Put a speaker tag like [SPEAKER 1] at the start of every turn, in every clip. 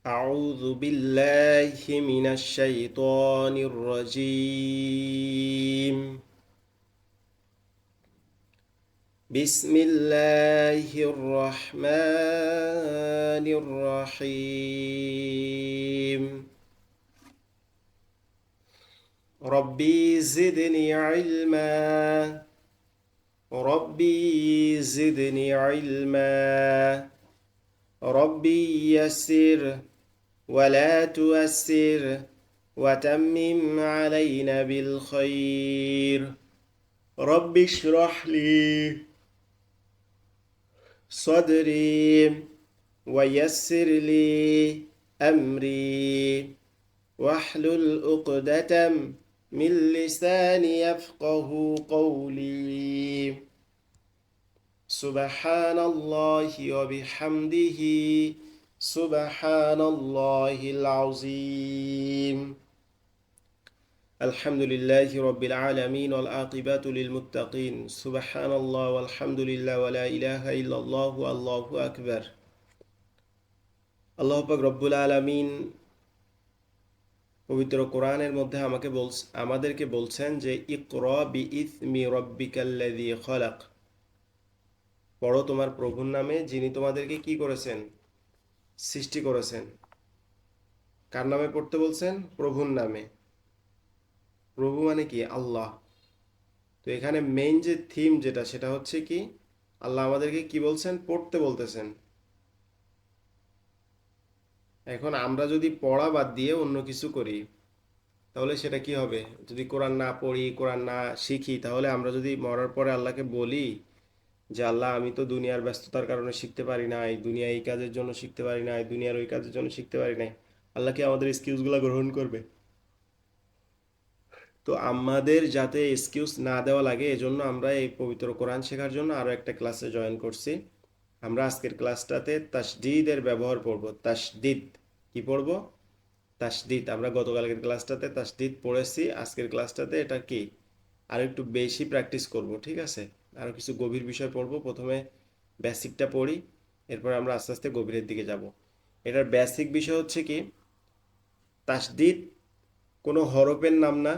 [SPEAKER 1] أعوذ بالله من الشيطان الرجيم. بسم الله الرحمن الرحيم. ربي زدني علما. ربي زدني علما. ربي يسر ولا تؤسر وتمم علينا بالخير. رب اشرح لي صدري ويسر لي أمري واحلل عقدة من لساني يفقه قولي. سبحان الله وبحمده سبحان الله العظيم. الحمد لله رب العالمين والعاقبة للمتقين. سبحان الله والحمد لله ولا إله إلا الله والله أكبر. আল্লাহ পাক রব্বুল আলামিন পবিত্র কোরআনের মধ্যে আমাদেরকে বলছেন যে ইকরা বিইসমি রাব্বিকাল্লাযী খলাক। পড়ো তোমার প্রভুর নামে যিনি তোমাদেরকে কি করেছেন? সৃষ্টি করেছেন। কার নামে পড়তে বলছেন? প্রভুর নামে। প্রভু মানে কি? আল্লাহ। তো এখানে মেইন যে থিম যেটা সেটা হচ্ছে কি, আল্লাহ আমাদেরকে কি বলছেন? পড়তে বলতেছেন। এখন আমরা যদি পড়া বাদ দিয়ে অন্য কিছু করি তাহলে সেটা কি হবে? যদি কোরআন না পড়ি, কোরআন না শিখি, তাহলে আমরা যদি মরার পরে আল্লাহকে বলি যে আল্লাহ আমি তো দুনিয়ার ব্যস্ততার কারণে শিখতে পারি নাই, দুনিয়া এই কাজের জন্য শিখতে পারি নাই, দুনিয়ার ওই কাজের জন্য শিখতে পারি নাই, আল্লাহ কি আমাদের এক্সকিউজগুলো গ্রহণ করবে? তো আমাদের যাতে এক্সকিউজ না দেওয়া লাগে এজন্য আমরা এই পবিত্র কোরআন শেখার জন্য আরও একটা ক্লাসে জয়েন করছি। আমরা আজকের ক্লাসটাতে তাসদিদের ব্যবহার পড়ব। তাসদিদ কি পড়ব? তাসদিদ। আমরা গতকালকের ক্লাসটাতে তাসদিদ পড়েছি, আজকের ক্লাসটাতে এটা কি আর একটু বেশি প্র্যাকটিস করব, ঠিক আছে? আরও কিছু গভীর বিষয় পড়ব। প্রথমে বেসিকটা পড়ি, এরপর আমরা আস্তে আস্তে গভীরের দিকে যাব। এটার বেসিক বিষয় হচ্ছে কি, তাসদিদ কোনো হরফের নাম না,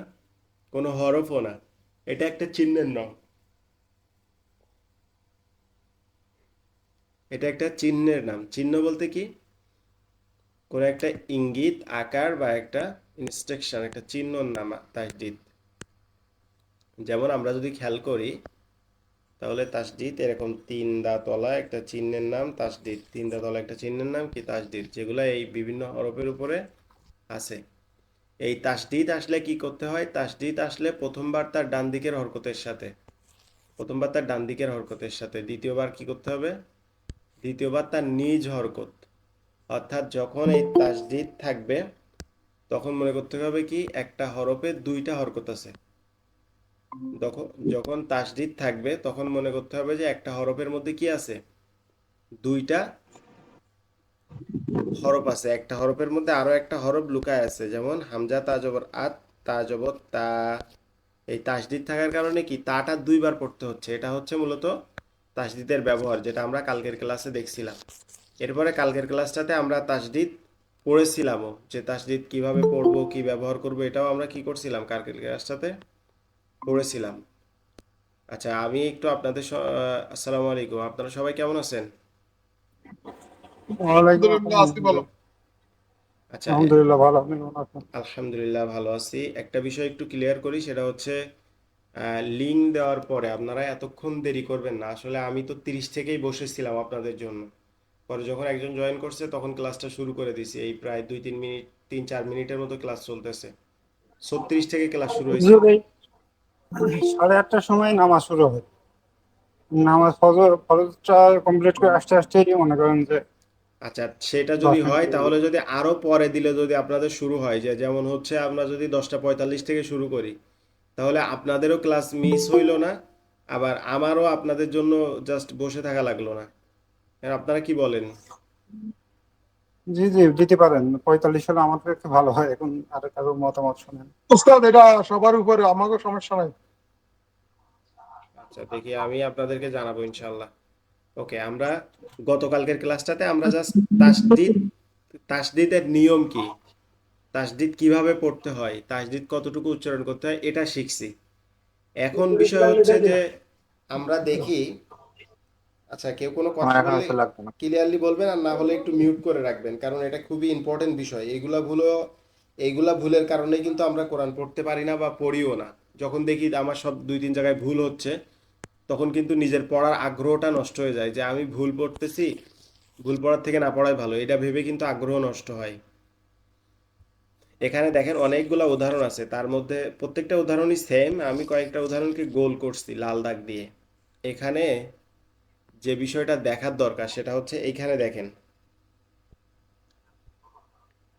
[SPEAKER 1] কোনো হরফও না, এটা একটা চিহ্নের নাম। এটা একটা চিহ্নের নাম। চিহ্ন বলতে কি, কোনো একটা ইঙ্গিত, আকার বা একটা ইনস্ট্রাকশন, একটা চিহ্নর নাম তাসদিদ। যেমন আমরা যদি খেয়াল করি তাহলে তাসদিদ এরকম তিন দাঁতওয়ালা একটা চিহ্নের নাম তাসদিদ। তিন দাঁতওয়ালা একটা চিহ্নের নাম কি? তাসদিদ, যেগুলো এই বিভিন্ন হরফের উপরে আছে। এই তাসদিদ আসলে কি করতে হয়? তাসদিদ আসলে প্রথমবার তার ডান দিকের হরকতের সাথে, প্রথমবার তার ডান দিকের হরকতের সাথে, দ্বিতীয়বার কি করতে হবে? দ্বিতীয়বার তার নিজ হরকত। অর্থাৎ যখন এই তাসদিদ থাকবে তখন মনে করতে হবে কি একটা হরফে দুইটা হরকত আছে। যখন তাসদিদ থাকবে তখন মনে করতে হবে যে একটা হরফের মধ্যে কি আছে? দুইটা হরফ আছে। একটা হরফের মধ্যে আরো একটা হরফ লুকায় আছে, যেমন হামজা তা জবর আত, তা জবর তা। এই তাসদিদ থাকার কারণে কি তাটা দুইবার পড়তে হচ্ছে। এটা হচ্ছে মূলত তাসদিদের ব্যবহার, যেটা আমরা কালকের ক্লাসে দেখছিলাম। এরপরে কালকের ক্লাসটাতে আমরা তাসদিদ পড়েছিলামও, যে তাসদিদ কিভাবে পড়বো, কি ব্যবহার করবো, এটাও আমরা কি করছিলাম? কালকের ক্লাসটাতে পড়েছিলাম। আচ্ছা, আমি একটু আসসালামু আলাইকুম, আপনারা সবাই কেমন আছেন?
[SPEAKER 2] ওয়ালাইকুম
[SPEAKER 3] আলহামদুলিল্লাহ,
[SPEAKER 2] আসসালাম।
[SPEAKER 3] আছি ভালো।
[SPEAKER 1] আচ্ছা,
[SPEAKER 2] আলহামদুলিল্লাহ ভালো, আপনি কেমন আছেন?
[SPEAKER 1] আলহামদুলিল্লাহ ভালো আছি। একটা বিষয় একটু ক্লিয়ার করি, সেটা হচ্ছে লিঙ্ক দেওয়ার পরে আপনারা এতক্ষণ দেরি করবেন না। আসলে আমি তো 30 থেকেই বসেছিলাম আপনাদের জন্য, পরে যখন একজন জয়েন করছে তখন ক্লাসটা শুরু করে দিছি। এই প্রায় 2-3 মিনিট, 3-4 মিনিটের মতো ক্লাস চলতেছে। 36 থেকে ক্লাস শুরু হয়েছে।
[SPEAKER 2] হুজুর, এই 8:30টার সময় নামাজ শুরু হয়। নামাজ ফজরটা কমপ্লিট করে আসতে আসতেই মনে করেন যে
[SPEAKER 1] আচ্ছা, সেটা যদি
[SPEAKER 2] 10 মিনিট
[SPEAKER 1] হয়
[SPEAKER 2] লেগে
[SPEAKER 1] তাহলে
[SPEAKER 2] যায়।
[SPEAKER 1] যদি আরো পরে দিলে, যদি আপনাদের শুরু হয়, যে যেমন হচ্ছে আমরা যদি 10টা 45 থেকে শুরু করি, তাহলে আপনাদেরও ক্লাস মিস হইল না, আবার আমারও আপনাদের জন্য জাস্ট বসে থাকা লাগলো না। আপনারা কি বলেন?
[SPEAKER 2] জি জি, দিতে পারেন। 45 হলে আমাদের একটু ভালো হয়। এখন আর কারো মতামত শুনেন।
[SPEAKER 3] উস্তাদ, এটা সবার উপরে, আমাকে সমস্যা নাই।
[SPEAKER 1] আচ্ছা, দেখি আমি আপনাদেরকে জানাবো ইনশাল্লাহ। ওকে, আমরা গতকালকের ক্লাসটাতে আমরা জাস্ট তাসদিদ তাসদিদের নিয়ম কি, তাসদিদ কিভাবে পড়তে হয়, তাসদিদ কতটুকু উচ্চারণ করতে হয়, এটা শিখছি। এখন বিষয় হচ্ছে যে আমরা দেখি, আচ্ছা কেউ কোনো
[SPEAKER 2] আমার
[SPEAKER 1] কথা
[SPEAKER 2] এখন
[SPEAKER 1] বললে
[SPEAKER 2] আসলে লাগবে না।
[SPEAKER 1] ক্লিয়ারলি বলবেন, আর না হলে একটু মিউট করে রাখবেন, কারণ এটা খুবই ইম্পর্টেন্ট বিষয়। এইগুলা ভুলের কারণেই কিন্তু আমরা কোরআন পড়তে পারি না বা পড়িও না। যখন দেখি আমার সব 2-3 জায়গায় ভুল হচ্ছে, তখন কিন্তু নিজের পড়ার আগ্রহটা নষ্ট হয়ে যায়, যে আমি ভুল পড়তেছি, ভুল পড়ার থেকে না পড়াই ভালো, এটা ভেবে কিন্তু আগ্রহ নষ্ট হয়। এখানে দেখেন অনেকগুলা উদাহরণ আছে, তার মধ্যে প্রত্যেকটা উদাহরণই সেম। আমি কয়েকটা উদাহরণকে গোল করছি লাল দাগ দিয়ে। এখানে যে বিষয়টা দেখার দরকার সেটা হচ্ছে, এইখানে দেখেন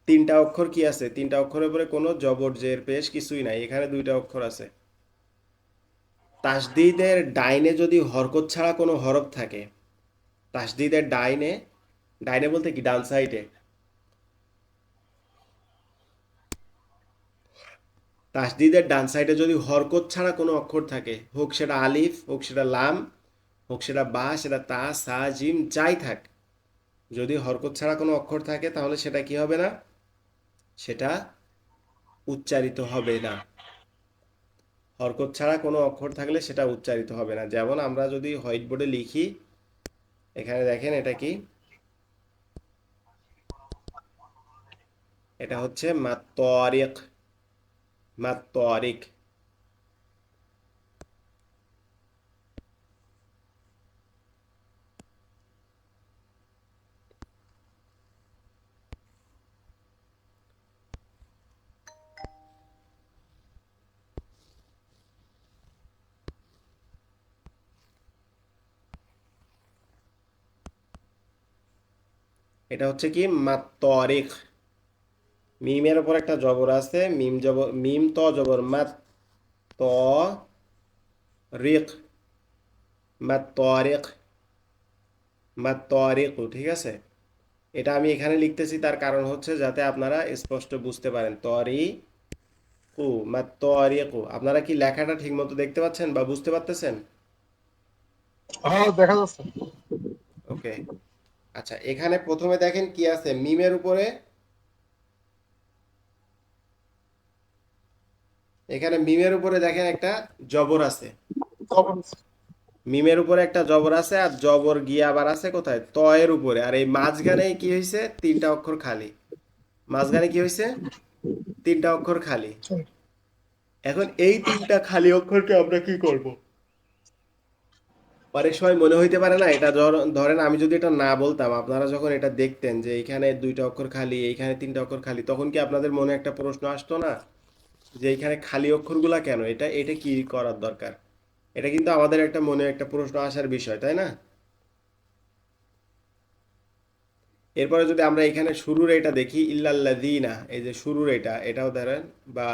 [SPEAKER 1] 3টা অক্ষর কি আছে, 3টা অক্ষরের উপরে কোনো জবর জের পেশ কিছুই নাই, এখানে 2টা অক্ষর আছে। তাসদিদের ডাইনে যদি হরকত ছাড়া কোনো হরফ থাকে, তাসদিদের ডাইনে, ডাইনে বলতে কি ডান সাইডে, তাসদিদের ডান সাইডে যদি হরকত ছাড়া কোনো অক্ষর থাকে, হোক সেটা আলিফ, হোক সেটা লাম, হোক সেটা বা, সেটা তা, সা, জিম, যাই থাক, যদি হরকত ছাড়া কোনো অক্ষর থাকে তাহলে সেটা কি হবে না, সেটা উচ্চারিত হবে না। হরকত ছাড়া কোনো অক্ষর থাকলে সেটা উচ্চারিত হবে না। যেমন আমরা যদি হোয়াইট বোর্ডে লিখি, এখানে দেখেন এটা কি, এটা হচ্ছে মাত্তারিক, মাত্তারিক। এটা হচ্ছে কি মাত্তারিক। মিমের উপর একটা জবর আছে, মিম জবর, মিম ত জবর মাত, ত রিক, মাত্তারিক, মাত্তারিকু, ঠিক আছে। এটা আমি এখানে লিখতেছি, তার কারণ হচ্ছে যাতে আপনারা স্পষ্ট বুঝতে পারেন। তরি কু, মাত্তারিকু। আপনারা কি লেখাটা ঠিকমতো দেখতে পাচ্ছেন বা বুঝতে পারতেছেন?
[SPEAKER 3] হ্যাঁ, দেখা যাচ্ছে।
[SPEAKER 1] ওকে। আচ্ছা, এখানে প্রথমে দেখেন কি আছে, মিমের উপরে, এখানে মিমের উপরে দেখেন একটা জবর আছে।
[SPEAKER 3] তখন
[SPEAKER 1] মিমের উপরে একটা জবর আছে, আর জবর গিয়ে আবার আছে কোথায়, ত এর উপরে। আর এই মাঝখানে কি হয়েছে, 3টা অক্ষর খালি। মাঝখানে কি হয়েছে, 3টা অক্ষর খালি। এখন এই 3টা খালি অক্ষরকে আমরা কি করব? অনেক সময় মনে হইতে পারে না, এটা ধরেন আমি যদি এটা না বলতাম, আপনারা যখন এটা দেখতেন যে এইখানে 2টা অক্ষর খালি, এইখানে 3টা অক্ষর খালি, তখন কি আপনাদের মনে একটা প্রশ্ন আসতো না, যে এইখানে খালি অক্ষরগুলা কেন, এটা এটা কি করার দরকার? এটা কিন্তু আমাদের একটা মনে একটা প্রশ্ন আসার বিষয়, তাই না? এরপরে যদি আমরা এখানে শুরুর এটা দেখি, ইল্লাল্লাযীনা, এই যে শুরুর এটা, এটাও ধরেন, বা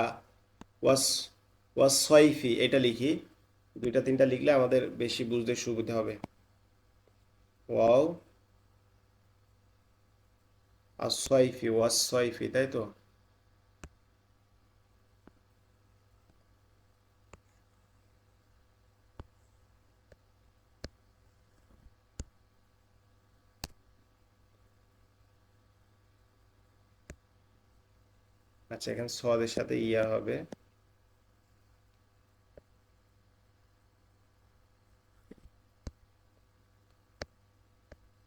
[SPEAKER 1] ওয়াস ওয়াসসাইফি, এটা লিখি, 2টা 3টা লিখলে আমাদের বেশি বুঝতে সুবিধা হবে। ওয়াও আসসাইফি, ওয়াসসাইফি, তাই তো। আচ্ছা, এখানে সদের সাথে ইয়া হবে।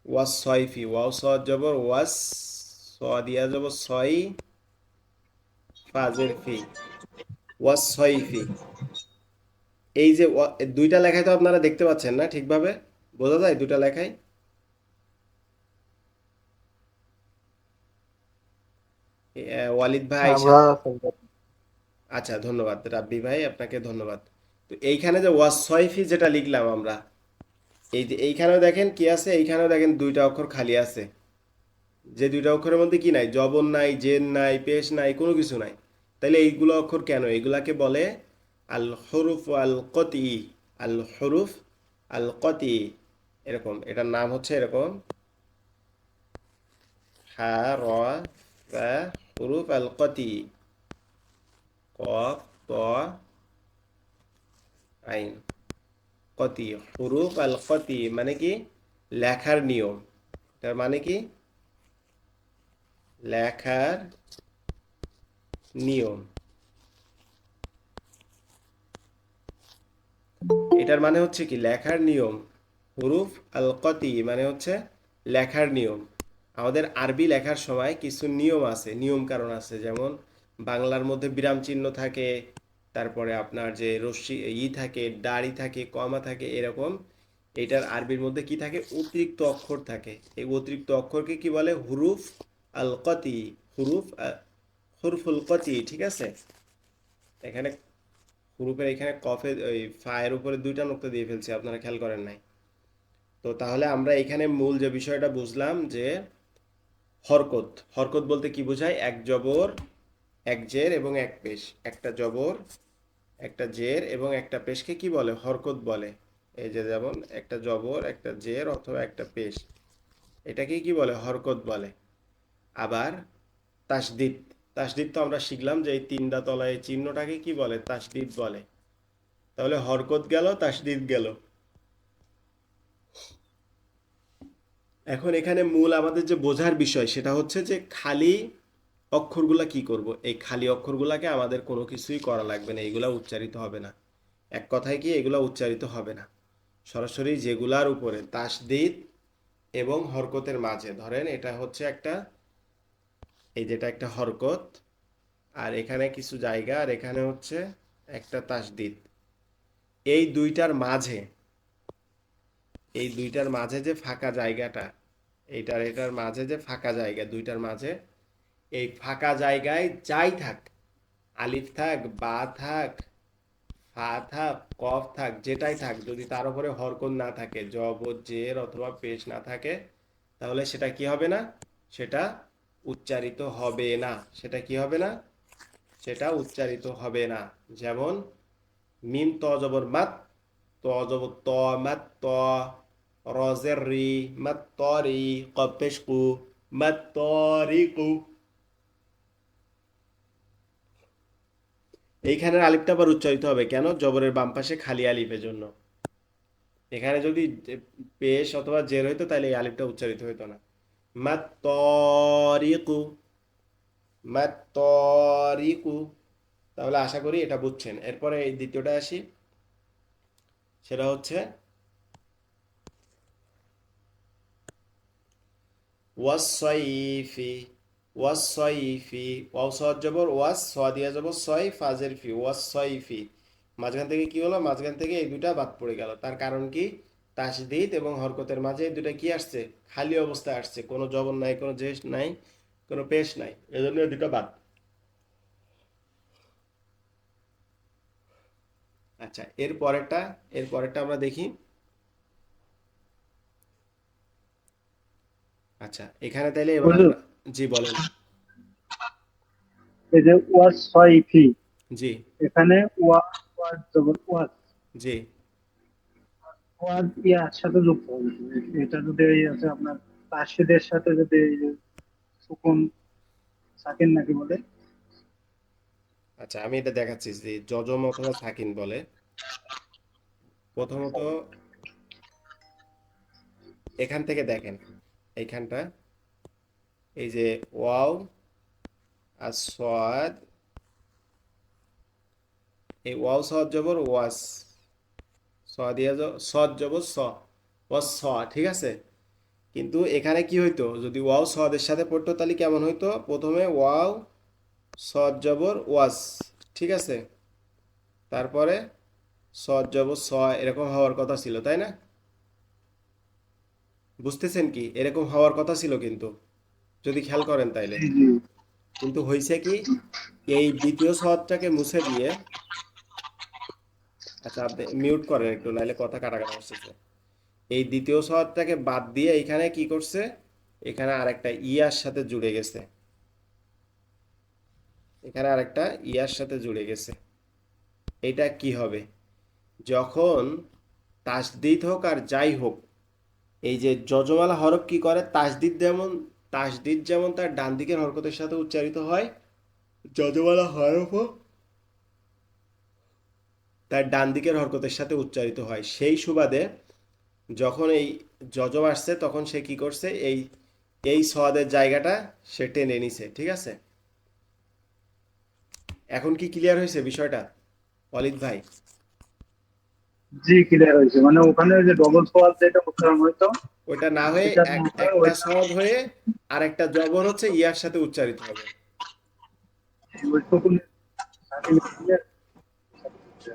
[SPEAKER 1] ওয়াসসাইফি, ওয়াও সদ জবর ওয়াস, সদ ইয়া জবর সই, ফাজের ফি, ওয়াসসাইফি। এই যে 2টা লেখায় তো আপনারা দেখতে পাচ্ছেন না ঠিকভাবে, বোঝা যায় 2টা লেখায়? ওয়ালিদ ভাই
[SPEAKER 2] হ্যাঁ, বোঝা যাচ্ছে।
[SPEAKER 1] আচ্ছা, ধন্যবাদ রাব্বি ভাই, আপনাকে ধন্যবাদ। তো এইখানে যে ওয়াসসাইফি যেটা লিখলাম আমরা, এই যে এইখানেও দেখেন কি আছে, এইখানেও দেখেন 2টা অক্ষর খালি আছে। যে 2টা অক্ষরের মধ্যে কি নাই, জবর নাই, জের নাই, পেশ নাই, কোনো কিছু নাই। তাহলে এইগুলো অক্ষর কেন, এগুলাকে বলে আল হরুফ আল কতি, আল হরুফ আল কতি, এরকম এটার নাম হচ্ছে এরকম, হা, র, ফা, হুরুফ আল কতি, কফ, ত, আইন। কতি, হুরুফ আল কতি মানে কি, লেখার নিয়ম। তার মানে কি, লেখার নিয়ম। এটার মানে হচ্ছে কি লেখার নিয়ম। হুরুফ আল কতি মানে হচ্ছে লেখার নিয়ম। আমাদের আরবি লেখার সময় কিছু নিয়ম আছে, নিয়ম কারণ আছে। যেমন বাংলার মধ্যে বিরাম চিহ্ন থাকে, তারপরে আপনার যে রশ্মি থাকে, দাড়ি থাকে, কমা থাকে, এরকম। এটার আরবির মধ্যে কি থাকে? অতিরিক্ত অক্ষর থাকে। এই অতিরিক্ত অক্ষরকে কি বলে? হুরুফ আল কতি। হুরুফুল কতি, ঠিক আছে। এখানে হুরুফের এখানে কফে ওই ফায়ের উপরে দুইটা নোক্তা দিয়ে ফেলছি, আপনারা খেয়াল করেন নাই। তো তাহলে আমরা এখানে মূল যে বিষয়টা বুঝলাম যে হরকত। হরকত বলতে কি বোঝায়? এক জবর, এক জের এবং এক পেশ। একটা জবর, একটা জের এবং একটা পেশকে কি বলে? হরকত বলে। এই যে যেমন একটা জবর, একটা জের অথবা একটা পেশ, এটাকে কি বলে? হরকত বলে। আবার তাসদিদ। তাসদিদ তো আমরা শিখলাম যে এই তিনটা তলায় এই চিহ্নটাকে কি বলে? তাসদিদ বলে। তাহলে হরকত গেল, তাসদিদ গেল। এখন এখানে মূল আমাদের যে বোঝার বিষয় সেটা হচ্ছে যে খালি অক্ষরগুলা কি করব। এই খালি অক্ষরগুলাকে আমাদের কোনো কিছুই করা লাগবে না, এগুলা উচ্চারিত হবে না। এক কথায় কি, এগুলা উচ্চারিত হবে না। সরাসরি যেগুলার উপরে তাসদিদ এবং হরকতের মাঝে, ধরেন এটা হচ্ছে একটা, এই যেটা একটা হরকত, আর এখানে কিছু জায়গা, আর এখানে হচ্ছে একটা তাসদিদ। এই দুইটার মাঝে, এই দুইটার মাঝে যে ফাঁকা জায়গাটা, এটার মাঝে যে ফাঁকা জায়গা, দুইটার মাঝে, এই ফাঁকা জায়গায় যাই থাক, আলিফ থাক, বা থাক, ফা থাক, কফ থাক, যেটাই থাক, যদি তার উপরে হরকত না থাকে, জবর, জের অথবা পেশ না থাকে, তাহলে সেটা কি হবে না? সেটা উচ্চারিত হবে না। সেটা কি হবে না? সেটা উচ্চারিত হবে না। যেমন মিম ত জবর মাত, ত জবর ত, মাত ত, রজের রি, মাত তরি, কফ পেশ কু, মাত তরিকু। এইখানের আলিফটা আবার উচ্চারিত হবে কেন? জবরের বাম পাশে খালি আলিফের জন্য। এখানে যদি পেশ অথবা জের হইতো তাহলে এই আলিফটা উচ্চারিত হইতো না। মাত্তরিকু, মাত্তরিকু। তাহলে আশা করি এটা বুঝছেন। এরপরে এই দ্বিতীয়টা আসি, সেটা হচ্ছে ওয়াসসাইফি। ওয়াসসাইফি, ওয়াও সওয়াদ জবর ওয়াস, সোয়া দিয়া জবর ছয়, ফাজের ফি, ওয়াসসাইফি। মাঝখান থেকে কি হলো? মাঝখান থেকে এই দুটা বাদ পড়ে গেল। তার কারণ কি? তাসদিদ এবং হরকতের মাঝে এই দুটা কি আসছে? খালি অবস্থায় আসছে। কোনো জবর নাই, কোনো জেস নাই, কোনো পেশ নাই, এজন্য এই দুটো বাদ। আচ্ছা, এর পরেরটা আমরা দেখি। আচ্ছা, এখানে তাইলে এবার
[SPEAKER 2] হুজুর,
[SPEAKER 1] আমরা, জি বলেন।
[SPEAKER 2] এই যে ওয়াজ সয়ফি,
[SPEAKER 1] জি,
[SPEAKER 2] এখানে ওয়াজ জবর ওয়াজ,
[SPEAKER 1] জি।
[SPEAKER 2] ওয়াজ ইয়ার সাথে যুক্ত হবে। এটা যদি এই আছে আপনার তাসদিদের সাথে যদি এই যে সুকুন সাকিন নাকি বলে।
[SPEAKER 1] আচ্ছা, আমি এটা দেখাচ্ছি যে যজম অথবা সাকিন বলে। প্রথমত এখান থেকে দেখেন, এইখানটা, এই যে ওয়াও আর সওয়াদ, এই ওয়াও সওয়াদ জবর ওয়াস, সদিয়া সদ জবর স, ওয়াস স, ঠিক আছে। কিন্তু এখানে কি হইতো? যদি ওয়াও সদের সাথে পড়তো তাহলে কেমন হইতো? প্রথমে ওয়াও সদ জবর ওয়াস, ঠিক আছে, তারপরে সদ জবর স, এরকম হওয়ার কথা ছিল, তাই না? বুঝতেছেন কি? এরকম হওয়ার কথা ছিল কিন্তু, যদি খেয়াল করেন তাইলে।
[SPEAKER 2] জি জি।
[SPEAKER 1] কিন্তু হয়েছে কি, এই দ্বিতীয় সদটাকে মুছে দিয়ে, আচ্ছা আপনি মিউট করেন একটু, নাইলে কথা কাটা কাটা আসতেছে। এই দ্বিতীয় সদটাকে বাদ দিয়ে এখানে কি করছে? এখানে আরেকটা ইয়ার সাথে জুড়ে গেছে। এখানে আরেকটা ইয়ার সাথে জুড়ে গেছে। এটা কি হবে? যখন তাসদিদ হোক আর যাই হোক, এই যে যজমালা হরফ কি করে? তাসদিদ যেমন তার ডান দিকের হরকতের সাথে উচ্চারিত হয়, যজমালা হরফও তার ডান দিকের হরকতের সাথে উচ্চারিত হয়। সেই সুবাদে যখন এই যজম আসছে তখন সে কি করছে? এই সদের জায়গাটা সে টেনে নিছে, ঠিক আছে? এখন কি ক্লিয়ার হয়েছে বিষয়টা অলিদ ভাই?
[SPEAKER 2] জি ক্লিয়ার হয়েছে, মানে ওখানে ওই যে ডবল সোয়াল যেটা উচ্চারণ হইতো
[SPEAKER 1] ওইটা না হয়ে
[SPEAKER 2] এটা না হয়
[SPEAKER 1] একটা
[SPEAKER 2] ওইটা
[SPEAKER 1] সদ হয়ে আর একটা জবর হচ্ছে ইয়ার সাথে উচ্চারিত হবে।
[SPEAKER 2] ওই শকুনের সাথে মিলিয়ে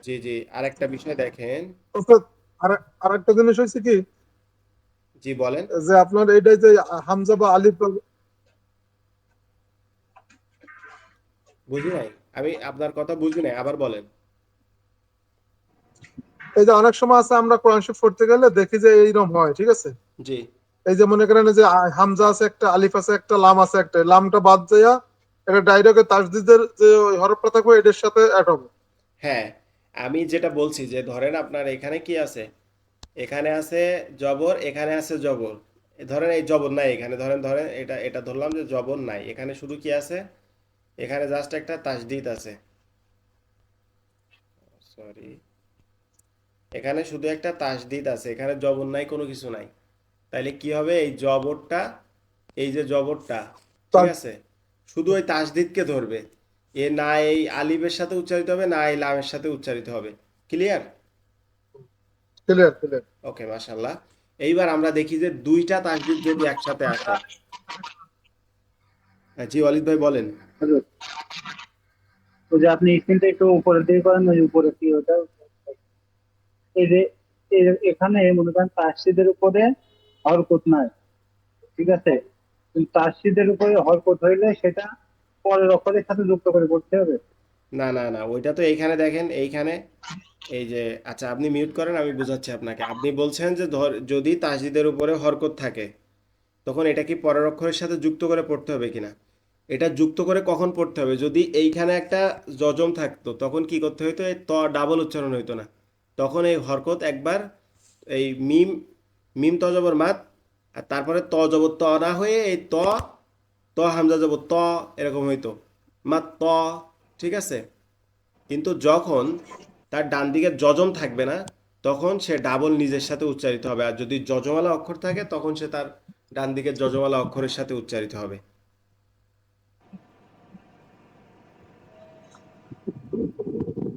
[SPEAKER 1] জি জি, আর একটা বিষয় দেখেন।
[SPEAKER 3] ওস্তাদ, আর আরেকটা জিনিস হয়েছে কি,
[SPEAKER 1] জি বলেন।
[SPEAKER 3] যে আপনার এইটাই যে হামজা বা আলিফ
[SPEAKER 1] বুঝি নাই, আমি আপনার কথা বুঝি নাই, আবার বলেন।
[SPEAKER 3] এই যে অনেক সময় আছে আমরা কোরআন শরীফ পড়তে গেলে দেখি যে এইরকম হয়, ঠিক আছে?
[SPEAKER 1] জি
[SPEAKER 3] এই যে মনে করেন যে হামজা আছে একটা, আলিফ আছে একটা, লাম আছে একটা, লামটা বাদ যাইয়া এটা ডাইরেক্ট তাসদিদের যে ওই হরফটা থাকবে এটার সাথে অ্যাড হবে।
[SPEAKER 1] হ্যাঁ, আমি যেটা বলছি যে ধরেন আপনার এখানে কি আছে, এখানে আছে জবর, এখানে আছে জবর। ধরেন এই জবর নাই এখানে, ধরেন ধরেন এটা এটা ধরলাম যে জবর নাই এখানে, শুধু কি আছে, এখানে জাস্ট একটা তাসদিদ আছে। সরি, এখানে শুধু একটা তাসদিদ আছে, এখানে জবর নাই, কোনো কিছু নাই। তাইলে কি হবে, এই জবরটা, এই যে জবরটা, ঠিক আছে, শুধু ওই তাসদিদকে ধরবে। এ না এই আলিফের সাথে উচ্চারিত হবে, না এই লামের সাথে উচ্চারিত হবে। ক্লিয়ার?
[SPEAKER 3] Clear clear.
[SPEAKER 1] ওকে, মাশাল্লাহ। এইবার আমরা দেখি যে দুইটা তাসদিদ যদি একসাথে আসে। হ্যাঁ, জি ওয়ালিদ ভাই বলেন।
[SPEAKER 2] ওই যে আপনি স্ক্রিনটা একটু উপরের দিকে করেন, ওই উপরে কি ওটা, এই যে এখানে মনে করেন তাসদিদের উপরে হরকত নাই, ঠিক আছে? কিন্তু তাসদিদের উপরে হরকত হইলে সেটা পরের অক্ষরের সাথে যুক্ত করে পড়তে হবে।
[SPEAKER 1] না না না, ওইটা তো এইখানে দেখেন, এইখানে এই যে, আচ্ছা আপনি মিউট করেন, আমি বুঝাচ্ছি আপনাকে। আপনি বলছেন যে যদি তাসদিদের উপরে হরকত থাকে তখন এটা কি পরের অক্ষরের সাথে যুক্ত করে পড়তে হবে কিনা। এটা যুক্ত করে কখন পড়তে হবে, যদি এইখানে একটা যজম থাকতো তখন কি করতে হতো, এই ত ডাবল উচ্চারণ হইতো না, তখন এই হরকত একবার এই মিম, মিম ত জবর মাত, আর তারপরে ত জবর ত না হয়ে এই ত, ত হামজা জবর ত, এরকম হইতো, মাত ত, ঠিক আছে? কিন্তু যখন তার ডান দিকে যজম থাকবে না তখন সে ডাবল নিজের সাথে উচ্চারিত হবে, আর যদি যজমালা অক্ষর থাকে তখন সে তার ডান দিকের যজমালা অক্ষরের সাথে উচ্চারিত হবে।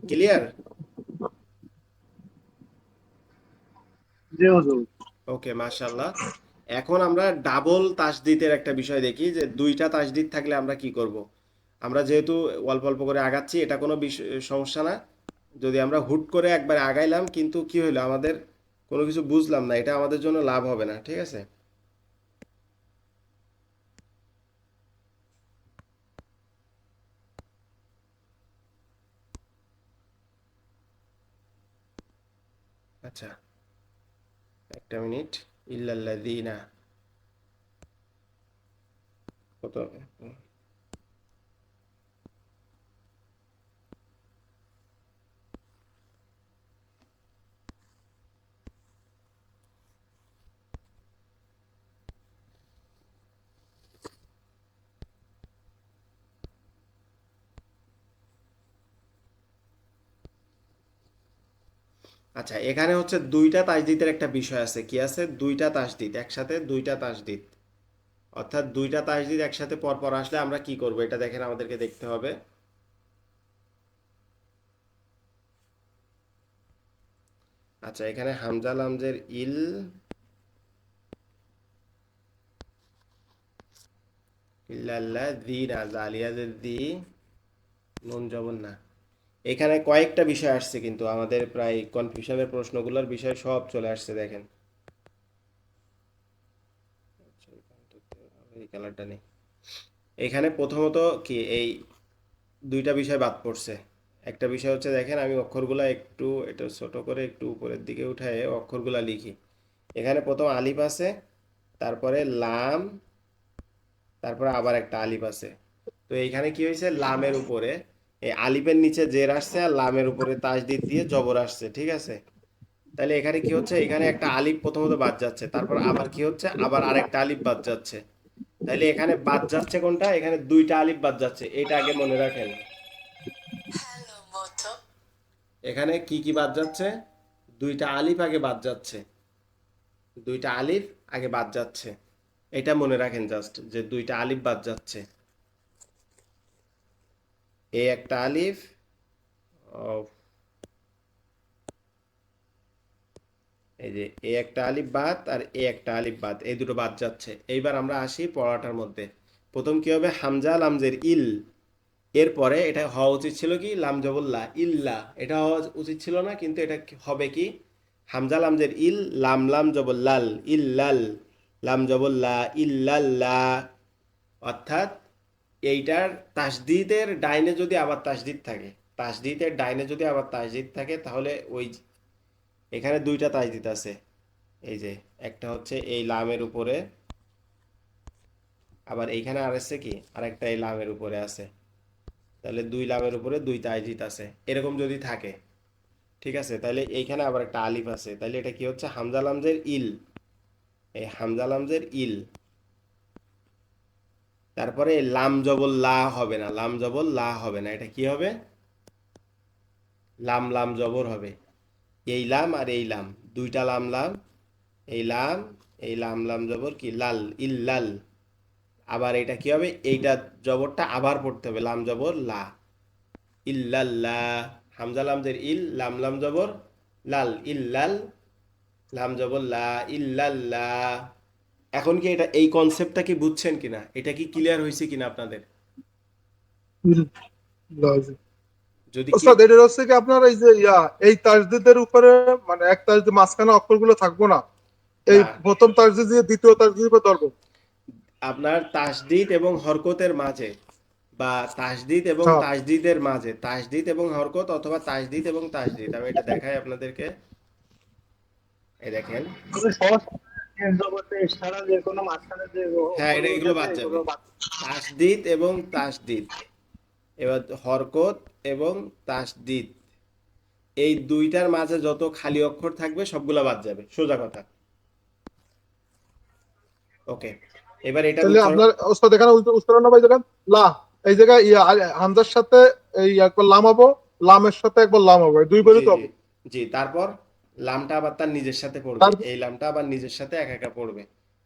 [SPEAKER 1] ক্লিয়ার?
[SPEAKER 2] যে হুজুর,
[SPEAKER 1] ওকে, মাশাল্লাহ। এখন আমরা ডাবল তাসদিদের একটা বিষয় দেখি, যে দুইটা তাসদিদ থাকলে আমরা কি করব। আমরা যেহেতু অল্প অল্প করে আগাচ্ছি, এটা কোনো সমস্যা না। যদি আমরা হুট করে একবার আগাইলাম কিন্তু কি হইলো, আমাদের কোনো কিছু বুঝলাম না, এটা আমাদের জন্য লাভ হবে না, ঠিক আছে? আচ্ছা, একটা মিনিট। ইল্লাল্লাযীনা, কত, আচ্ছা এখানে হচ্ছে দুইটা তাসদিদের একটা বিষয় আছে, কি আছে, দুইটা তাসদিদ একসাথে, দুইটা তাসদিদ, অর্থাৎ দুইটা তাসদিদ একসাথে পর পর আসলে আমরা কি করব, এটা দেখেন আমাদেরকে দেখতে হবে। আচ্ছা, এখানে হামজা লামজের ইল, ইল্লাল্লাযীনা, জালিয়াজের দি, নুন জবর না। এখানে কয়েকটা বিষয় আসছে, কিন্তু আমাদের প্রায় কনফিউশনের প্রশ্নগুলোর বিষয় সব চলে আসছে, দেখেন। এই কালারটা নেই। এখানে প্রথমত কি এই দুইটা বিষয় বাদ পড়ছে। একটা বিষয় হচ্ছে, দেখেন আমি অক্ষরগুলা একটু এটা ছোট করে একটু উপরের দিকে উঠায় অক্ষরগুলা লিখি। এখানে প্রথম আলিফ আছে, তারপরে লাম, তারপরে আবার একটা আলিফ আছে। তো এইখানে কি হয়েছে, লামের উপরে এই আলিফের নিচে জের আসছে, আর লামের উপরে তাসদিদ দিয়ে জবর আসছে, ঠিক আছে? তাহলে এখানে কি হচ্ছে, এখানে একটা আলিফ প্রথমত বাদ যাচ্ছে, তারপর আবার কি হচ্ছে, আবার আরেকটা আলিফ বাদ যাচ্ছে। তাহলে এখানে বাদ যাচ্ছে কোনটা, এখানে দুইটা আলিফ বাদ যাচ্ছে, এটা আগে মনে রাখেন। এখানে কি কি বাদ যাচ্ছে, দুইটা আলিফ আগে বাদ যাচ্ছে, দুইটা আলিফ আগে বাদ যাচ্ছে। এটা মনে রাখেন জাস্ট যে দুইটা আলিফ বাদ যাচ্ছে, এই একটা আলিফ, ও, এই যে এই একটা আলিফ বাদ আর এই একটা আলিফ বাদ, এই দুটো বাদ যাচ্ছে। এইবার আমরা আসি পড়াটার মধ্যে। প্রথম কি হবে, হামজা লামজের ইল, এরপরে এটা হওয়া উচিত ছিল কি লাম জবল্লা ইল্লা, এটা হওয়া উচিত ছিল না, কিন্তু এটা হবে কি হামজা লামজের ইল, লাম লাম জবল্লাল ইল্লাল, লাম জবল্লা ইল্লাল্লা। অর্থাৎ এইটার তাসদিদের ডাইনে যদি আবার তাসদিদ থাকে, তাসদিদের ডাইনে যদি আবার তাসদিদ থাকে, তাহলে ওই এখানে দুইটা তাসদিদ আছে। এই যে একটা হচ্ছে এই লামের উপরে, আবার এইখানে আর আছে কি আরেকটা এই লামের উপরে আছে, তাহলে দুই লামের উপরে দুই তাসদিদ আছে, এরকম যদি থাকে, ঠিক আছে, তাহলে এইখানে আবার একটা আলিফ আছে, তাহলে এটা কি হচ্ছে হামজা লামজের ইল, এই হামজা লামজের ইল। তারপরে লাম জবর লা হবে না, লাম জবর লা হবে না, এটা কি হবে লাম লাম জবর হবে। এই লাম আর এই লাম, দুইটা লাম লাম, এই লাম, এই লাম লাম জবর কি লাল ইল্লাল। আবার এটা কি হবে, এইটা জবরটা আবার পড়তে হবে, লাম জবর লা ইল্লাল্লাহ, হামজা লামজের ইল, লাম লাম জবর লাল ইল্লাল, লাম জবর লা ইল্লাল্লাহ। এখন কি এটা এই কনসেপ্টটা কি বুঝছেন কিনা, এটা কি ক্লিয়ার হয়েছে কিনা আপনাদের?
[SPEAKER 3] লাজিম।
[SPEAKER 1] যদি কি
[SPEAKER 3] ওস্তাদ এটা হচ্ছে কি আপনার এই যে এই তাসদিদের উপরে মানে এক তাসদিদ মাঝখানে অক্ষরগুলো থাকবো না, এই
[SPEAKER 1] না,
[SPEAKER 3] প্রথম তাসদিদ দিয়ে দ্বিতীয় তাসদিদ ধরবো।
[SPEAKER 1] আপনার তাসদিদ এবং হরকতের মাঝে, বা তাসদিদ এবং
[SPEAKER 3] হ্যাঁ,
[SPEAKER 1] তাসদিদের মাঝে, তাসদিদ এবং হরকত অথবা তাসদিদ এবং তাসদিদ, আমি এটা দেখাই আপনাদেরকে। এই দেখেন,
[SPEAKER 2] তবে সহজ জগতে ছাড়া যে কোনো মাঝখানে যে
[SPEAKER 1] হ্যাঁ এটা
[SPEAKER 2] অক্ষরগুলো
[SPEAKER 1] এগুলো
[SPEAKER 2] থাকে
[SPEAKER 1] বাদ যাবে,
[SPEAKER 2] এগুলো বাদ।
[SPEAKER 1] তাসদিদ এবং তাসদিদ, এবার হরকত এবং তাসদিদ, এই দুইটার মাঝে যত খালি অক্ষর থাকবে সবগুলা বাদ যাবে, সোজা কথা। ওকে, এবার এটার
[SPEAKER 3] তাহলে
[SPEAKER 1] উচ্চারণ।
[SPEAKER 3] আপনার ওস্তাদ এখানে উচ্চারণ হবে দেখেন লা, এই জায়গায় হামজার সাথে এই একবার লাম হবো, লামের সাথে একবার লাম হবে,
[SPEAKER 1] জি
[SPEAKER 3] দুইবারই তো
[SPEAKER 1] জি
[SPEAKER 3] হবে।
[SPEAKER 1] জি, তারপর লামটা আবার তার নিজের সাথে পড়বে,
[SPEAKER 3] তার
[SPEAKER 1] এই লামটা আবার নিজের সাথে একা একা পড়বে।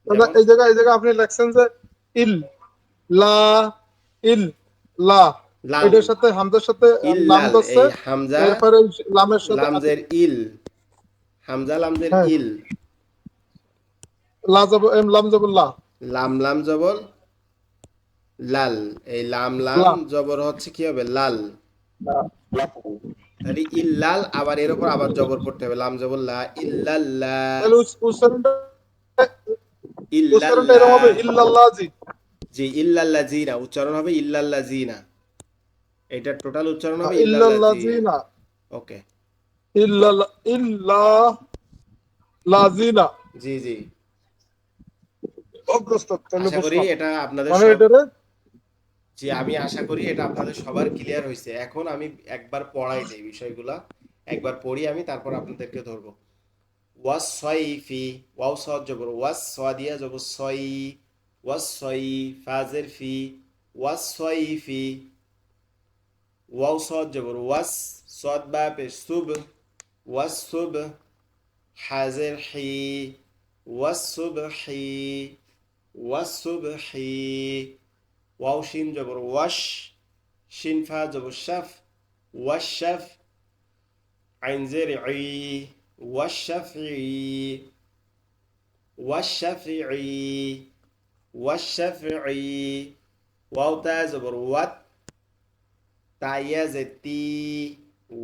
[SPEAKER 3] তাহলে
[SPEAKER 1] যেমন
[SPEAKER 3] এই জায়গায় আপনি লেখছেন যে ইল লা ইল লা,
[SPEAKER 1] লাল,
[SPEAKER 3] এটার সাথে হামজার সাথে লাম
[SPEAKER 1] ইল্লাল,
[SPEAKER 3] দছে,
[SPEAKER 1] এই হামজা
[SPEAKER 3] এরপরে লামের সাথে
[SPEAKER 1] লামজের ইল, হামজা লামজের
[SPEAKER 3] হ্যাঁ
[SPEAKER 1] ইল,
[SPEAKER 3] লা যাব এম লাম যাব লা
[SPEAKER 1] লাম লাম জবর লাল, এই লাম লাম
[SPEAKER 3] লা
[SPEAKER 1] জবর হচ্ছে কি হবে লাল,
[SPEAKER 2] লা।
[SPEAKER 1] তাহলে ইল্লাল, আবার এর উপর আবার জবর পড়তে হবে, লাম জবর লা ইল্লাল্লাহ,
[SPEAKER 3] তাহলে উচ্চারণটা এরকম
[SPEAKER 1] ইল্লাল্লাহ।
[SPEAKER 3] হবে ইল্লাল্লাহ জি।
[SPEAKER 1] জি ইল্লাল্লাহ জিনা, উচ্চারণ হবে ইল্লাল্লাহ জিনা, এটার টোটাল উচ্চারণ হবে ইল্লাল্লাহ
[SPEAKER 3] ইল্লাল্লাহ জি
[SPEAKER 1] জিনা।
[SPEAKER 3] না,
[SPEAKER 1] ওকে,
[SPEAKER 3] ইল্লাল্লাহ ইল্লা লাজিনা
[SPEAKER 1] জি জি,
[SPEAKER 3] অগ্রস্ত, তাহলে
[SPEAKER 1] আশা করি
[SPEAKER 3] বুঝলাম
[SPEAKER 1] এটা আপনাদের
[SPEAKER 3] মানে
[SPEAKER 1] সব,
[SPEAKER 3] এটারে।
[SPEAKER 1] জি আমি আশা করি এটা আপনাদের সবার ক্লিয়ার হয়েছে। এখন আমি একবার পড়াই দেই বিষয়গুলা, একবার পড়ি আমি, তারপর আপনাদেরকে ধরবো। ওয়াস সয়ফি, ওয়াও সদ জবর ওয়াস, সদিয়া জবর সই, ওয়াস সই, ফাজের ফি, ওয়াস সয়ফি, ওয়াও সদ জবর ওয়াস, সদ বা পেশ সুব, ওয়াস সুব, হাজের হি, ওয়াস সুবহি, ওয়াস সুবহি, ওয়াও শিন জবর ওয়াশ, শিন ফা জবর শাফ, ওয়াশ শাফ, আইন জের ই, ওয়াশ শাফি, ওয়াশ শাফি, ওয়াশ শাফি, ওয়াও তা জবর ওয়াত, তা ইয়া জে তি,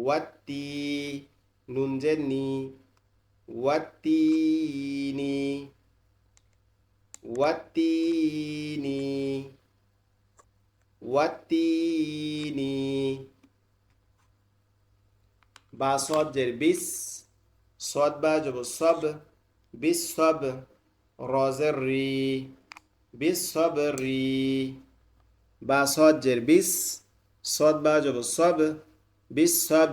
[SPEAKER 1] ওয়াত্তি, নুন জে নি, ওয়াত্তিনি, ওয়াত্তিনি, ওয়াত্তিনি, বা সদ জের বিস, সদ বা জব সব, বিস সব, রজের রি, বিস সব রি, বা সদ জের বিস, সদ বা জব সব, বিস সব,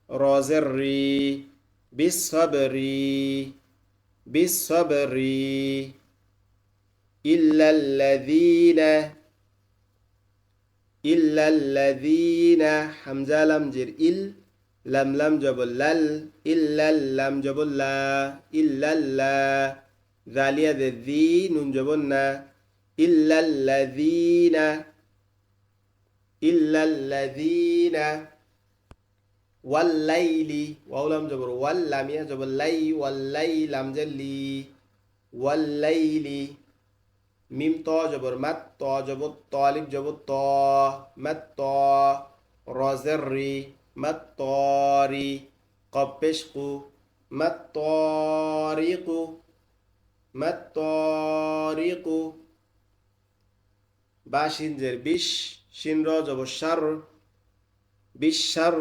[SPEAKER 1] রজের রি, বিস সব রি, বিস সব রি, ইল্লাল্লাযীনা, ইল্লাল্লাযীনা, হামজা লাম জের ইল, লাম লাম জবর লাল, ইল্লাল লাম জবর লা, ইল্লাল্লাহ, জালিয়া দে জি নুন জবর না ইল্লাল্লাযীনা ইল্লাল্লাযীনা ওয়াল্লাইলি ওয়াও লাম জবর ওয়াল লামিয়া জবর লাই ওয়াল্লাই লাম জের লি ওয়াল্লাইলি মিম ত জবর মাত ত জবর তালিব জবর ত মাত ত রজের রি মাত তরি কপেশকু মাত তরিকু মাত তরিকু বা শিনজের বিশ শিন র জবর শার বিশার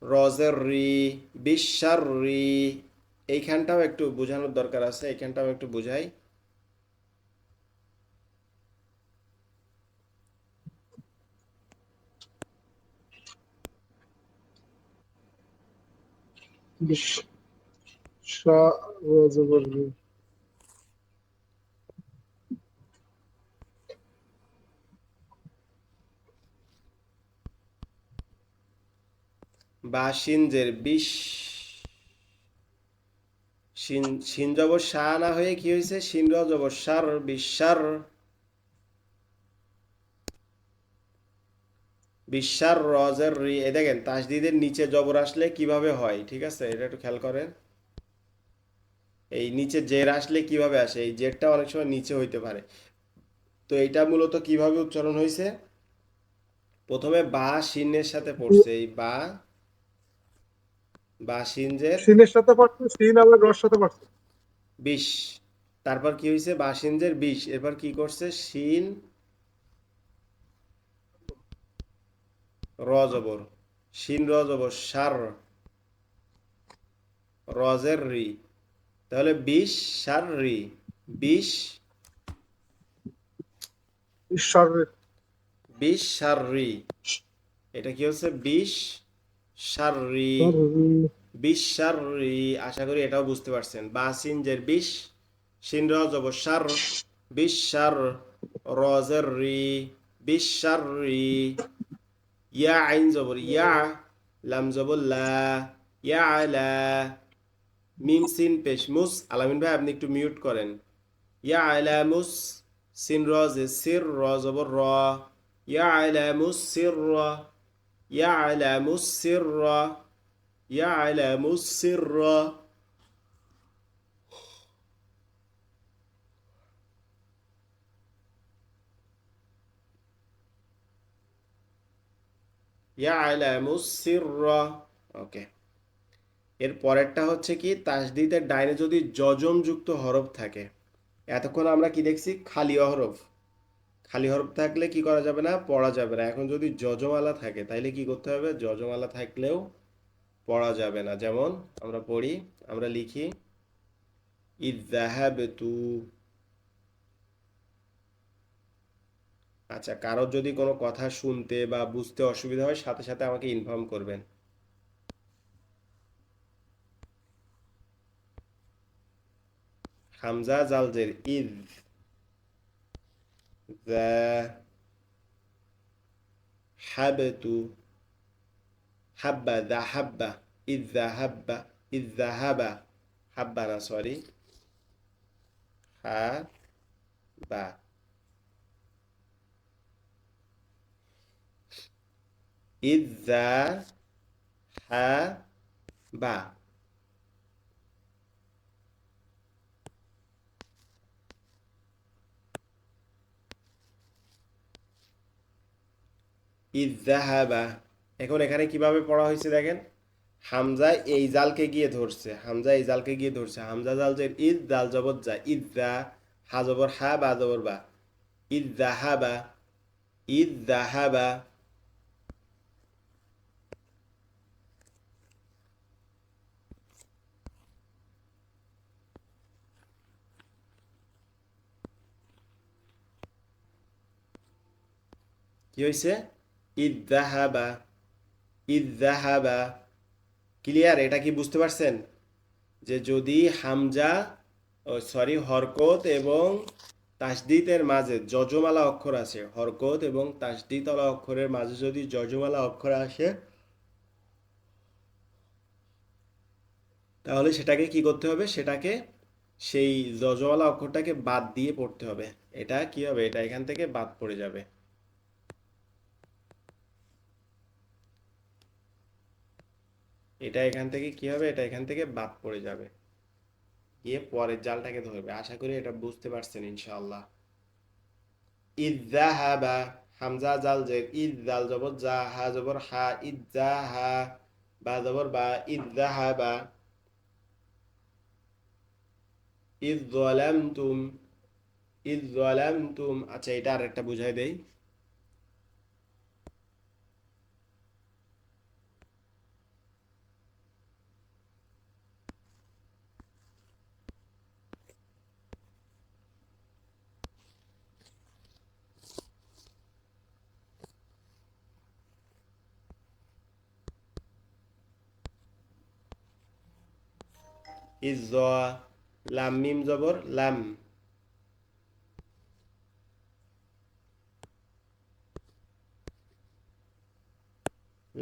[SPEAKER 1] রজের রি বিশার রি এইখানটাও একটু বোঝানোর দরকার আছে এইখানটাও একটু বুঝাই
[SPEAKER 3] শা র জবর রি।
[SPEAKER 1] বা শিনজের বিশ শিন শিন জবর শাহ না হয়ে কি হয়েছে শিন র জবর শার বিশার বিশার রজের রি এই দেখেন তাসদিদের নিচে জবর আসলে কিভাবে হয় ঠিক আছে এটা একটু খেয়াল করেন এই নিচে জের আসলে কিভাবে আসে এই জেরটা অনেক সময় নিচে হইতে পারে তো এটা মূলত কিভাবে উচ্চারণ হয়েছে প্রথমে বা শিনের সাথে পড়ছে এই বা শিনজের
[SPEAKER 3] সিনের সাথে পড়ছে, সিন আবার রর সাথে পড়ছে।
[SPEAKER 1] বিশ তারপর কি হয়েছে বা শিনজের বিশ এরপর কি করছে শিন র জবর শিন র জবর সার রজের রি তাহলে বিশ সার রি বিশ
[SPEAKER 3] ঈশ্বর
[SPEAKER 1] বিশ সার রি এটা কি হচ্ছে বিশ সার রি বিশ সার রি আশা করি এটাও বুঝতে পারছেন বা সিনজের বিশ শিন র জবর সার বিশ সার রজের রি বিশ সার রি ইয়া আইন জবর ইয়া লাম জবর লা ইয়া আলা মিম সিন পেশ মুস আলামিন ভাই আপনি একটু মিউট করেন ইয়া আলা মুস সিন র জে সির র জবর র ইয়া আলা মুস সির র ইয়া আলা মুস সির র ইয়া আলা মুস সির র ইয়া আলা মুস সির র ওকে এর পরেরটা হচ্ছে কি তাসদিদের ডাইনে যদি যজম যুক্ত হরফ থাকে এতক্ষণ আমরা কি দেখছি খালি হরফ খালি হরফ থাকলে কি করা যাবে না পড়া যাবে না এখন যদি যজমালা থাকে তাইলে কি করতে হবে যজমালা থাকলেও পড়া যাবে না যেমন আমরা পড়ি আমরা লিখি ইযহাবতু আচ্ছা কারোর যদি কোনো কথা শুনতে বা বুঝতে অসুবিধা হয় সাথে সাথে আমাকে ইনফর্ম করবেন হামজা জালজের ইদ হাবতু হাব্বা দা হাব্বা ইযহাব্বা ইযহাবা হাব্বা না সরি হাবা ইযহাবা ইযহাবা এখন এখানে কিভাবে পড়া হয়েছে দেখেন হামজা এই জালকে গিয়ে ধরছে হামজা এই জালকে গিয়ে ধরছে হামজা জাল যে ইদ জাল জবর যা ইযা হা জবর হা বা জবর বা ইযহাবা ইযহাবা কি হয়েছে ইযহাবা ইযহাবা ক্লিয়ার এটা কি বুঝতে পারছেন যে যদি হামজা সরি হরকত এবং তাসদিদের মাঝে যজমালা অক্ষর আছে হরকত এবং তাসদিদওয়ালা অক্ষরের মাঝে যদি যজমালা অক্ষর আসে তাহলে সেটাকে কি করতে হবে সেটাকে সেই জজওয়ালা অক্ষরটাকে বাদ দিয়ে পড়তে হবে। এটা কি হবে, এটা এখান থেকে বাদ পড়ে যাবে। এটা এখান থেকে কি হবে, এটা এখান থেকে বাদ পড়ে যাবে, গিয়ে পরের জালটাকে ধরবে। আশা করি এটা বুঝতে পারছেন ইনশাআল্লাহ। ইযযাহাবা, হামজা জাল জের, ইয জাল জবর জা, হা জবর হা, ইযযাহা, বা জবর বা, ইযযাহাবা। ইয যালামতুম, ইয যালামতুম। আচ্ছা, এটা আরেকটা বুঝাই দেই। ইয, লাম মিম জবর লাম,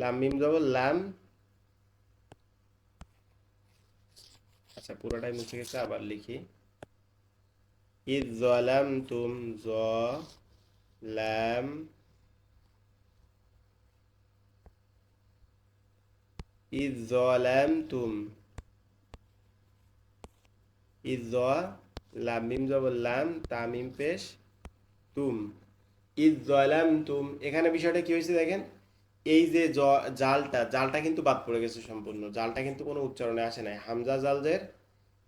[SPEAKER 1] লাম মিম জবর লাম। আচ্ছা, পুরোটাই মুছে গেছে, আবার লিখি। ইয যালামতুম, য লাম, ইয যালামতুম, ইয, লাম মিম জবর লাম, তা মিম পেশ, তুম, ইয যালামতুম। এখানে বিষয়টা কি হয়েছে দেখেন, এই যে জালটা, জালটা কিন্তু বাদ পড়ে গেছে সম্পূর্ণ, জালটা কিন্তু কোনো উচ্চারণে আসে নাই। হামজা জালজের,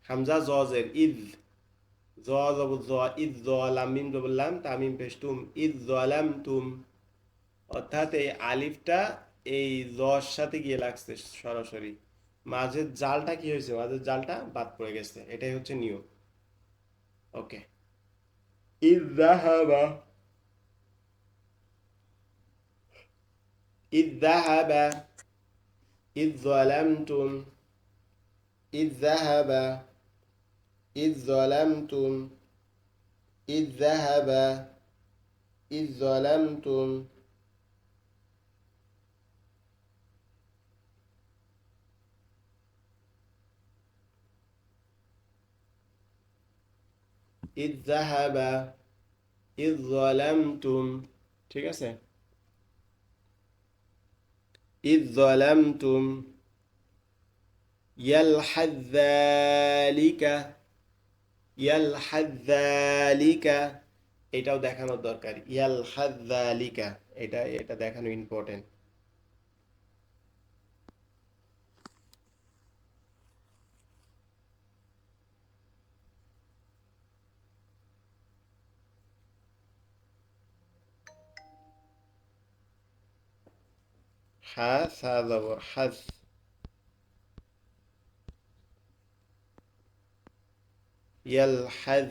[SPEAKER 1] হামজা জজের, ইদ, জ জবর জ, ইদ জ, লাম মিম জবর লাম, তা মিম পেশ তুম, ইদ যালামতুম। অর্থাৎ এই আলিফটা এই জর সাথে গিয়ে লাগছে সরাসরি, মাঝের জালটা কি হয়েছে, মাঝের জালটা বাদ পড়ে গেছে, এটাই হচ্ছে নিয়ম। ওকে। ইযযাহাবা, ইযযাহাবা, ইয যালামতুম, ইযযাহাবা, ইয যালামতুম, ইযযাহাবা, ইয যালামতুম। ইযযাহাবা, ইয যালামতুম। ঠিক আছে, ইয যালামতুম। ইয়ালহায যালিকা, ইয়ালহায যালিকা, এটাও দেখানোর দরকার। ইয়ালহায যালিকা, এটা এটা দেখানো ইম্পর্টেন্ট। হা, সা জবর হাজ, ইয়ালহায,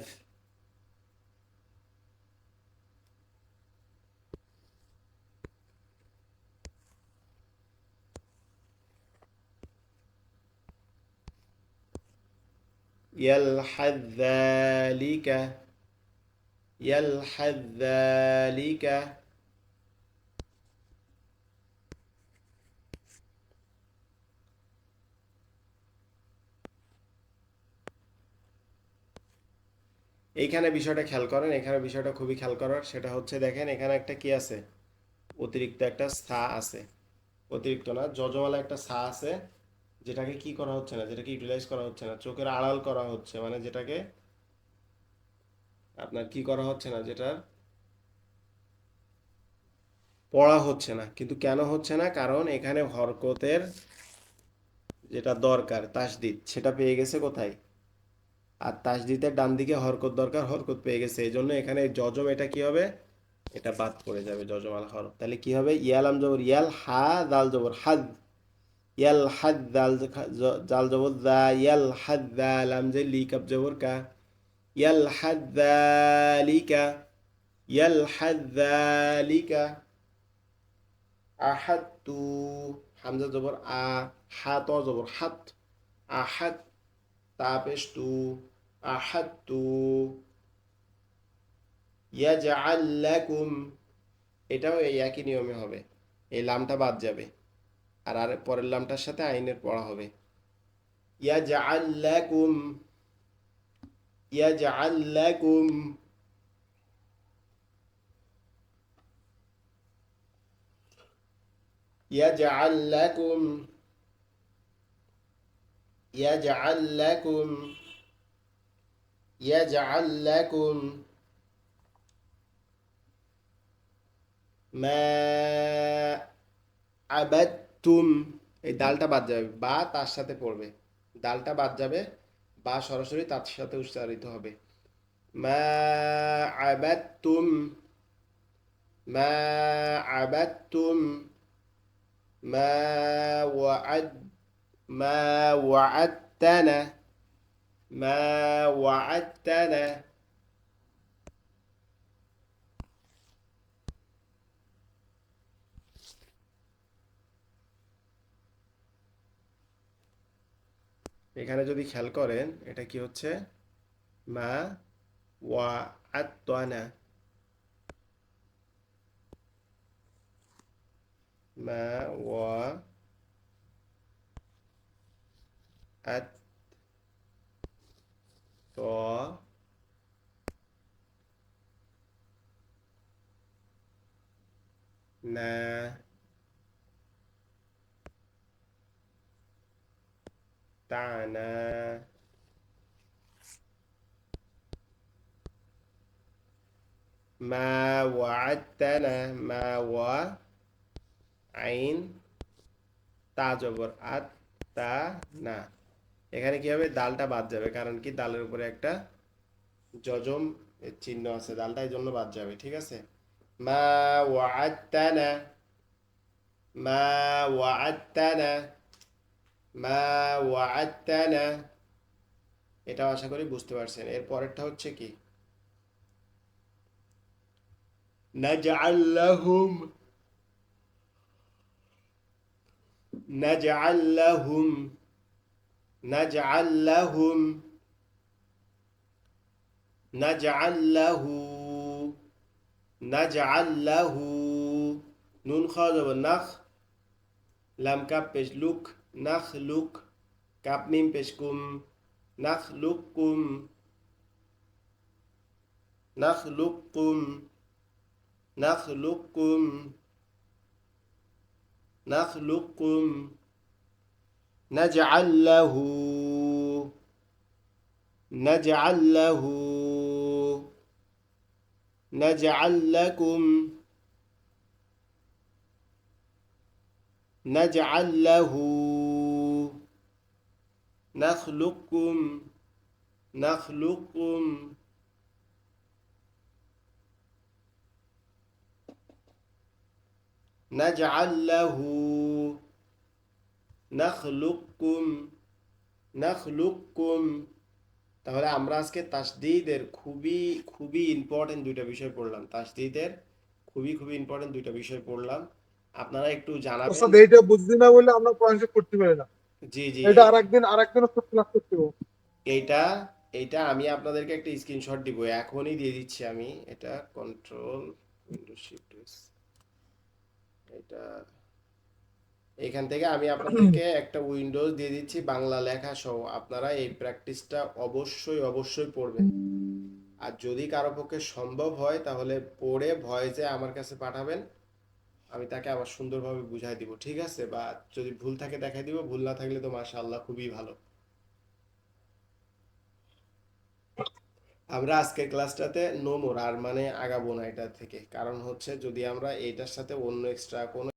[SPEAKER 1] ইয়ালহায যালিকা, ইয়ালহায যালিকা। এইখানে বিষয়টা খেয়াল করেন, এখানে বিষয়টা খুবই খেয়াল করার, সেটা হচ্ছে দেখেন এখানে একটা কি আছে, অতিরিক্ত একটা সা আছে, অতিরিক্ত না, যজমালা একটা সা আছে, যেটাকে কি করা হচ্ছে না, যেটাকে ইউটিলাইজ করা হচ্ছে না, চোখের আড়াল করা হচ্ছে, মানে যেটাকে আপনার কি করা হচ্ছে না, যেটা পড়া হচ্ছে না। কিন্তু কেন হচ্ছে না, কারণ এখানে হরকতের যেটা দরকার তাসদিদ, সেটা পেয়ে গেছে কোথায়, আর তাসদিদের ডান দিকে হরকত দরকার, হরকত পেয়ে গেছে, এই জন্য এখানে যজম, এটা কি হবে, এটা বাদ পড়ে যাবে, যজমাল হরফ। তাহলে কি হবে, ইয়ালাম জবর ইয়াল, হা দাল জবর হাদ, ইয়াল হাদ দাল, জাল জবর দা, ইয়াল হাদ দা, লাম যে লি, কাপ জবর কা, ইয়াল হাদ যালিকা, ইয়াল হাদ যালিকা। আহাত্তু, হামজা জবর আ, হা ত জবর হাত, আহাত, তা পেশ তু, আহাত্তু। ইয়াজআল লাকুম, এটাও এই একই নিয়মে হবে, এই লামটা বাদ যাবে, আর আর পরের লামটার সাথে আইনের পড়া হবে। ইয়াজআল লাকুম, ইয়াজআল লাকুম ইয়াজআল লাকুম ইয়াজআল লাকুম ইয়াজআল লাকুম মা আবাদতুম। এই দালটা বাদ যাবে, বা তার সাথে পড়বে। দালটা বাদ যাবে, বা সরাসরি তার সাথে উচ্চারিত হবে। মা আবাদতুম মা আবাদতুম মা ওয়াআদ মা ওয়াআদতানা মা ওয়াআদতানা। এখানে যদি খেয়াল করেন এটা কি হচ্ছে, মা ওয়াআদতানা মা ওয়াআদতানা তানা। মা ওয়াআদতানা মা ওয়া আইন তা জবর আত তা না। এখানে কি হবে, দালটা বাদ যাবে, কারণ কি দালের উপরে একটা যজম এর চিহ্ন আছে, দালটা এই জন্য বাদ যাবে। ঠিক আছে, মা ওয়াআদতানা মা ওয়াআদতানা মা ওয়াআদতানা। এটাও আশা করি বুঝতে পারছেন। এর পরেরটা হচ্ছে কি, নাজআল লাহুম নাজআল লাহুম নাজআল লাহুম নাজআল লাহু নাজআল লাহু। নুন খাওয়া যাবে, নাখ লাম কাপ পেশ লুক নাখ লুক কাপ মিম পেশ কুম নাখ লুক কুম নাখ লুক কুম নাখ লুক কুম নাখ লুক কুম নাজআল লাহু নাজআল লাহু নাজআল লাকুম নাজআল লাহু নাখলুকুম নাখলুকুম নাজআল লাহু নাখলুকুম নাখলুকুম। তাহলে আমরা আজকে তাসদীদের খুবই খুবই ইম্পর্টেন্ট দুইটা বিষয় পড়লাম। তাসদীদের খুবই খুবই ইম্পর্টেন্ট দুইটা বিষয় পড়লাম। আপনারা একটু জানাবেন।
[SPEAKER 3] ওস্তাদ এইটা বুঝছি না বলে আমরা কোরআন শরীফ করতে পারি না।
[SPEAKER 1] জি জি,
[SPEAKER 3] এটা আরেকদিন ক্লাস করতে হবে।
[SPEAKER 1] এইটা এইটা আমি আপনাদেরকে একটা স্ক্রিনশট দিব, এখনই দিয়ে দিচ্ছি আমি। এটা কন্ট্রোল উইন্ডো শিফট এটা এখান থেকে আমি আপনাদেরকে একটা উইন্ডোজ দিয়ে দিচ্ছি বাংলা লেখা সহ। আপনারা এই প্র্যাকটিসটা অবশ্যই অবশ্যই পড়বেন। আর যদি কারো পক্ষে সম্ভব হয় তাহলে পড়ে ভয়েসে আমার কাছে পাঠাবেন, আমি তাকে আবার সুন্দরভাবে বুঝাই দিব। ঠিক আছে, বা যদি ভুল থাকে দেখাই দিব, ভুল না থাকলে তো মাশাআল্লাহ খুবই ভালো। আমরা আজকের ক্লাসটাতে নো মোর, আর মানে আগাবো না এটা থেকে। কারণ হচ্ছে যদি আমরা এইটার সাথে অন্য এক্সট্রা কোনো